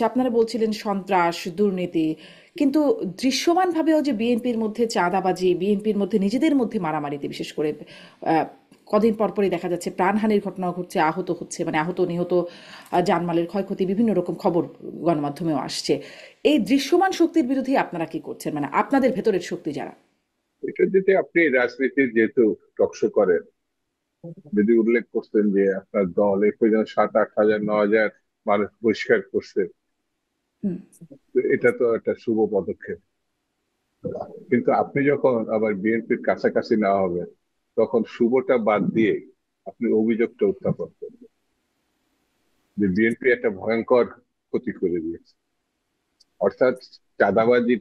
হচ্ছে, আপনারা বলছিলেন সন্ত্রাস, দুর্নীতি, কিন্তু দৃশ্যমানভাবেও যে বিএনপির মধ্যে চাঁদাবাজি, বিএনপির মধ্যে নিজেদের মধ্যে মারামারিতে, বিশেষ করে আহ, কদিন পরপরই দেখা যাচ্ছে প্রাণহানির ঘটনা ঘটছে, আহত হচ্ছে, মানে আহত নিহত, জানমালের ক্ষয়ক্ষতি, বিভিন্ন রকম খবর গণমাধ্যমেও আসছে। এই দৃশ্যমান শক্তির বিরুদ্ধে আপনারা কি করছেন, মানে আপনাদের ভেতরের শক্তি যারা? এটা যদি আপনি রাজনীতির যেহেতু টকশো করেন, যদি উল্লেখ করতেন যে আপনার দল এ পর্যন্ত 7-8 হাজার 9 হাজার মানুষ বহিষ্কার করছে, হুম। তো এটা তো একটা শুভ পদক্ষেপ। কিন্তু আপনি যখন আবার বিএনপির কাছাকাছি না হবেন, তখন শুভটা বাদ দিয়ে আপনি অভিযোগটা উত্থাপন করবেন যে বিএনপি একটা ভয়ঙ্কর ক্ষতি করে দিয়েছে, অর্থাৎ চাঁদাবাজি।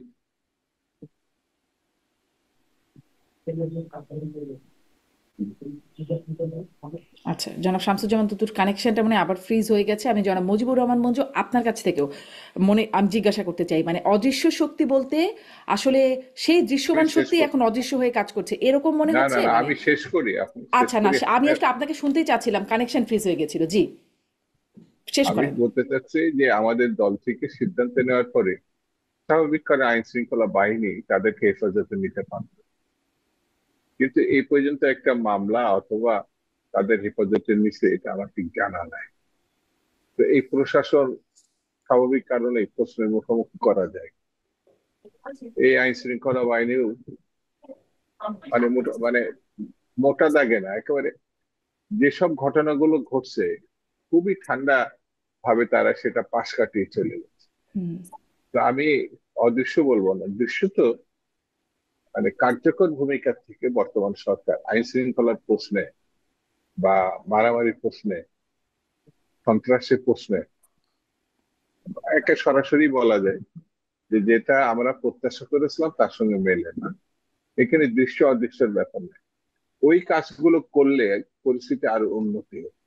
আচ্ছা, জনাব শামসুজ্জামান তুতুর কানেকশনটা মানে আবার ফ্রিজ হয়ে গেছে। আমি জনাব মুজিবুর রহমান মঞ্জু, আপনার কাছ থেকেও আমি জিজ্ঞাসা করতে চাই, মানে অদৃশ্য শক্তি বলতে আসলে সেই আমি দৃশ্যমান শেষ শক্তি করছি। এখন অদৃশ্য হয়ে কাজ করছে এরকম মনে না না হচ্ছে, না, মানে? আমি শেষ করি, আপনি শেষ আচ্ছা, না, করি। আমি আসলে আপনাকে শুনতেই চাচ্ছিলাম, কানেকশন ফ্রিজ হয়ে গেছিল। জি, শেষ আমি করেন। বলতে চাচ্ছি যে আমাদের দল থেকে সিদ্ধান্ত নেওয়ার পরে স্বাভাবিক কারণে আইন শৃঙ্খলা বাহিনী তাদেরকে হেফাজতে নিতে পারত, কিন্তু এই পর্যন্ত একটা মামলা অথবা তাদের হেফাজতে নিছে এটা আমার ঠিক জানা নাই। তো এই প্রশাসন স্বাভাবিক কারণে প্রশ্নের মুখোমুখি করা যায়। এই আইন শৃঙ্খলা বাহিনীও মানে মোটা দাগে না, একেবারে যেসব ঘটনাগুলো ঘটছে খুবই ঠান্ডা ভাবে তারা সেটা পাশ কাটিয়ে চলে গেছে। হুম। তো আমি অদৃশ্য বলবো না, দৃশ্য তো মানে কার্যকর ভূমিকা থেকে বর্তমান সরকার আইন শৃঙ্খলার প্রশ্নে বা মারামারির প্রশ্নে, সন্ত্রাসের প্রশ্নে একটা সরাসরি বলা যায় যে যেটা আমরা প্রত্যাশা করেছিলাম তার সঙ্গে মেলে না। এখানে দৃশ্য অদৃশ্যের ব্যাপার নেই, ওই কাজগুলো করলে পরিস্থিতি আরো উন্নতি হবে।